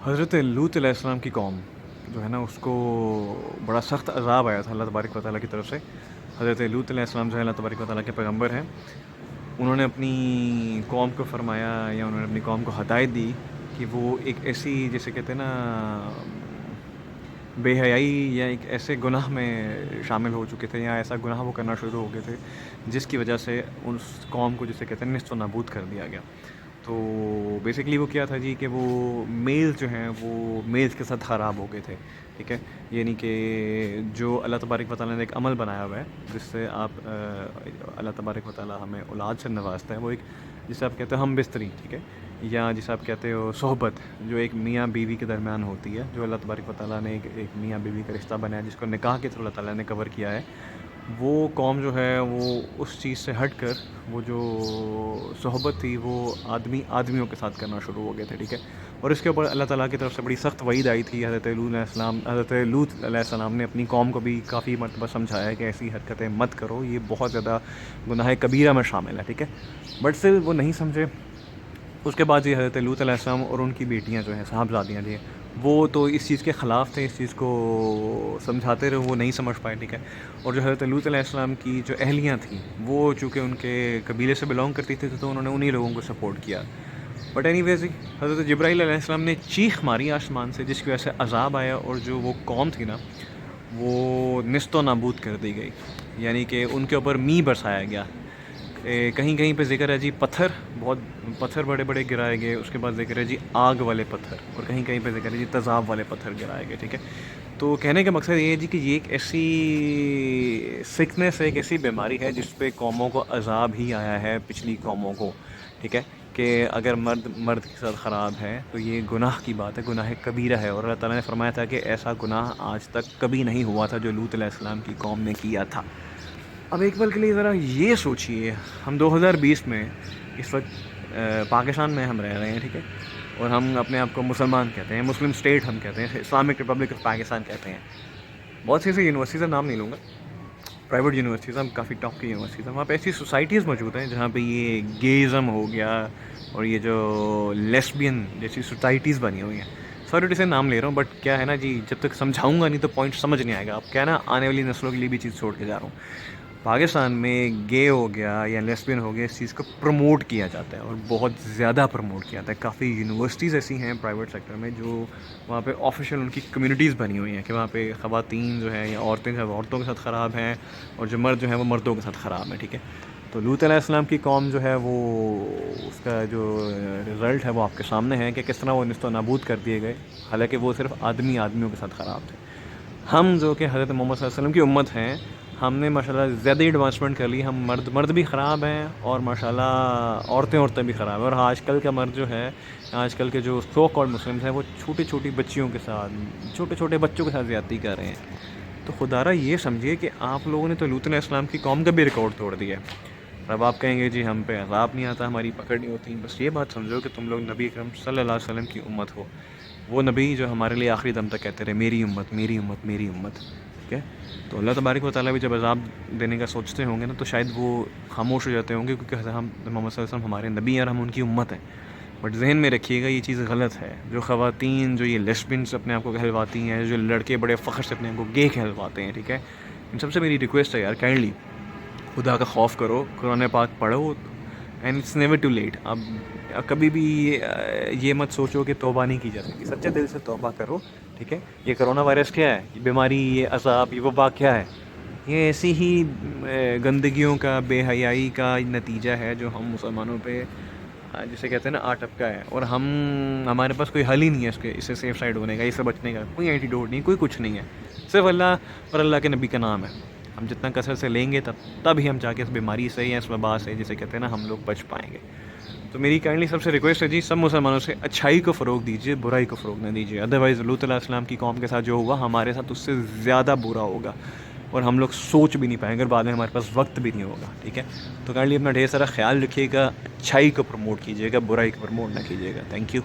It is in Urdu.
حضرت لوط علیہ السلام کی قوم جو ہے نا اس کو بڑا سخت عذاب آیا تھا اللہ تبارک و تعالیٰ کی طرف سے. حضرت لوط علیہ السلام جو ہے اللہ تبارک و تعالیٰ کے پیغمبر ہیں. انہوں نے اپنی قوم کو فرمایا یا انہوں نے اپنی قوم کو ہدایت دی کہ وہ ایک ایسی جیسے کہتے ہیں نا بے حیائی یا ایک ایسے گناہ میں شامل ہو چکے تھے یا ایسا گناہ وہ کرنا شروع ہو گئے تھے جس کی وجہ سے اس قوم کو جسے کہتے ہیں نصف و نابود کر دیا گیا. تو بیسکلی وہ کیا تھا جی کہ وہ میلز جو ہیں وہ میلز کے ساتھ خراب ہو گئے تھے. ٹھیک ہے, یعنی کہ جو اللہ تبارک و تعالیٰ نے ایک عمل بنایا ہوا ہے جس سے آپ اللہ تبارک و تعالیٰ ہمیں اولاد سے نوازتا ہے, وہ ایک جسے آپ کہتے ہیں ہم بستری, ٹھیک ہے, یا جسے آپ کہتے ہو صحبت, جو ایک میاں بیوی کے درمیان ہوتی ہے, جو اللہ تبارک و تعالیٰ نے ایک میاں بیوی کا رشتہ بنایا جس کو نکاح کے تھرو اللہ تعالیٰ نے کور کیا ہے. وہ قوم جو ہے وہ اس چیز سے ہٹ کر وہ جو صحبت تھی وہ آدمیوں کے ساتھ کرنا شروع ہو گئے تھے. ٹھیک ہے, اور اس کے اوپر اللہ تعالیٰ کی طرف سے بڑی سخت وعید آئی تھی. حضرت لوط علیہ السلام نے اپنی قوم کو بھی کافی مرتبہ سمجھایا ہے کہ ایسی حرکتیں مت کرو, یہ بہت زیادہ گناہ کبیرہ میں شامل ہے. ٹھیک ہے, بٹ پھر وہ نہیں سمجھے. اس کے بعد یہ حضرت لوط علیہ السلام اور ان کی بیٹیاں جو ہیں صاحبزادیاں جو ہیں وہ تو اس چیز کے خلاف تھے, اس چیز کو سمجھاتے رہے, وہ نہیں سمجھ پائے. ٹھیک ہے, اور جو حضرت لوط علیہ السلام کی جو اہلیاں تھیں وہ چونکہ ان کے قبیلے سے بلونگ کرتی تھیں تو انہوں نے انہی لوگوں کو سپورٹ کیا. بٹ اینی ویز حضرت جبرائیل علیہ السلام نے چیخ ماری آسمان سے جس کی وجہ سے عذاب آیا اور جو وہ قوم تھی نا وہ نست و نابود کر دی گئی, یعنی کہ ان کے اوپر می برسایا گیا. کہیں کہیں پہ ذکر ہے جی پتھر بڑے بڑے گرائے گئے, اس کے بعد ذکر ہے جی آگ والے پتھر, اور کہیں کہیں پہ ذکر ہے جی تیزاب والے پتھر گرائے گئے. ٹھیک ہے, تو کہنے کا مقصد یہ ہے جی کہ یہ ایک ایسی سکنس ہے, ایک ایسی بیماری ہے جس پہ قوموں کو عذاب ہی آیا ہے پچھلی قوموں کو. ٹھیک ہے, کہ اگر مرد کے ساتھ خراب ہے تو یہ گناہ کی بات ہے, گناہ کبیرہ ہے, اور اللہ تعالیٰ نے فرمایا تھا کہ ایسا گناہ آج تک کبھی نہیں ہوا تھا جو لوط علیہ السلام کی قوم نے کیا تھا. اب ایک پل کے لیے ذرا یہ سوچئے, ہم 2020 میں اس وقت پاکستان میں ہم رہ رہے ہیں. ٹھیک ہے, اور ہم اپنے آپ کو مسلمان کہتے ہیں, مسلم اسٹیٹ ہم کہتے ہیں, اسلامک ریپبلک آف پاکستان کہتے ہیں. بہت سی ایسی یونیورسٹیز کا نام نہیں لوں گا, پرائیویٹ یونیورسٹیز ہیں, کافی ٹاپ کی یونیورسٹیز ہیں, وہاں پہ ایسی سوسائٹیز موجود ہیں جہاں پہ یہ گیزم ہو گیا اور یہ جو لیسبین جیسی سوسائٹیز بنی ہوئی ہیں. سوری سے نام لے رہا ہوں, بٹ کیا ہے نا جی جب تک سمجھاؤں گا نہیں تو پوائنٹ سمجھ نہیں آئے گا. اب کیا نا آنے والی نسلوں کے لیے بھی چیز چھوڑ کے جا رہا ہوں. پاکستان میں گے ہو گیا یا لیسبین ہو گیا, اس چیز کو پروموٹ کیا جاتا ہے اور بہت زیادہ پروموٹ کیا جاتا ہے. کافی یونیورسٹیز ایسی ہیں پرائیویٹ سیکٹر میں جو وہاں پہ آفیشیل ان کی کمیونٹیز بنی ہوئی ہیں کہ وہاں پہ خواتین جو ہیں یا عورتیں جو ہیں وہ عورتوں کے ساتھ خراب ہیں اور جو مرد جو ہیں وہ مردوں کے ساتھ خراب ہیں. ٹھیک ہے, تو لوط علیہ السلام کی قوم جو ہے وہ اس کا جو رزلٹ ہے وہ آپ کے سامنے ہے کہ کس طرح وہ نست و نابود کر دیے گئے, حالانکہ وہ صرف آدمیوں کے ساتھ خراب تھے. ہم جو کہ حضرت محمد صلی اللہ علیہ وسلم کی امت ہیں, ہم نے ماشاءاللہ زیادہ ایڈوانسمنٹ کر لی. ہم مرد بھی خراب ہیں اور ماشاءاللہ عورتیں بھی خراب ہیں. اور آج کل کا مرد جو ہے, آج کل کے جو سو کالڈ مسلمز ہیں وہ چھوٹی بچیوں کے ساتھ چھوٹے بچوں کے ساتھ زیادتی کر رہے ہیں. تو خدا را یہ سمجھیے کہ آپ لوگوں نے تو لوط علیہ السلام کی قوم کا بھی ریکارڈ توڑ دیا ہے. اب آپ کہیں گے جی ہم پہ عذاب نہیں آتا, ہماری پکڑ نہیں ہوتی. بس یہ بات سمجھو کہ تم لوگ نبی اکرم صلی اللہ علیہ وسلم کی امت ہو, وہ نبی جو ہمارے لیے آخری دم تک کہتے رہے میری امت میری امت میری امت. ٹھیک ہے, تو اللہ تبارک و تعالیٰ بھی جب عذاب دینے کا سوچتے ہوں گے نا تو شاید وہ خاموش ہو جاتے ہوں گے, کیونکہ ہم محمد صلی اللہ علیہ وسلم ہمارے نبی ہیں اور ہم ان کی امت ہیں. بٹ ذہن میں رکھیے گا یہ چیز غلط ہے. جو خواتین جو یہ لیسبینس اپنے آپ کو کہلواتی ہیں, جو لڑکے بڑے فخر سے اپنے آپ کو گے کہلواتے ہیں, ٹھیک ہے, ان سب سے میری ریکویسٹ ہے یار کائنڈلی خدا کا خوف کرو, قرآن پاک پڑھو, and it's never too late. اب کبھی بھی یہ مت سوچو کہ توبہ نہیں کی جا سکتی, سچے دل سے توبہ کرو. ٹھیک ہے, یہ کرونا وائرس کیا ہے, یہ بیماری, یہ عذاب, یہ وبا کیا ہے, یہ ایسی ہی گندگیوں کا, بے حیائی کا نتیجہ ہے جو ہم مسلمانوں پہ جسے کہتے ہیں نا آ ٹپکا ہے. اور ہمارے پاس کوئی حل ہی نہیں ہے اس سے سیف سائڈ ہونے کا, اس سے بچنے کا کوئی اینٹی ڈوٹ نہیں, کوئی کچھ نہیں ہے. صرف اللہ اور اللہ کے نبی کا نام ہے. ہم جتنا کثرت سے لیں گے تب ہی ہم جا کے اس بیماری سے یا اس وبا سے جسے کہتے ہیں نا ہم لوگ بچ پائیں گے. تو میری کائنڈلی سب سے ریکویسٹ ہے جی سب مسلمانوں سے اچھائی کو فروغ دیجیے, برائی کو فروغ نہ دیجیے. ادروائز لوط علیہ السلام کی قوم کے ساتھ جو ہوا ہمارے ساتھ اس سے زیادہ برا ہوگا, اور ہم لوگ سوچ بھی نہیں پائیں گے, اور بعد میں ہمارے پاس وقت بھی نہیں ہوگا. ٹھیک ہے, تو کائنڈلی اپنا ڈھیر سارا خیال رکھیے گا, اچھائی کو پروموٹ کیجیے گا, برائی کو پروموٹ نہ کیجیے گا. Thank you.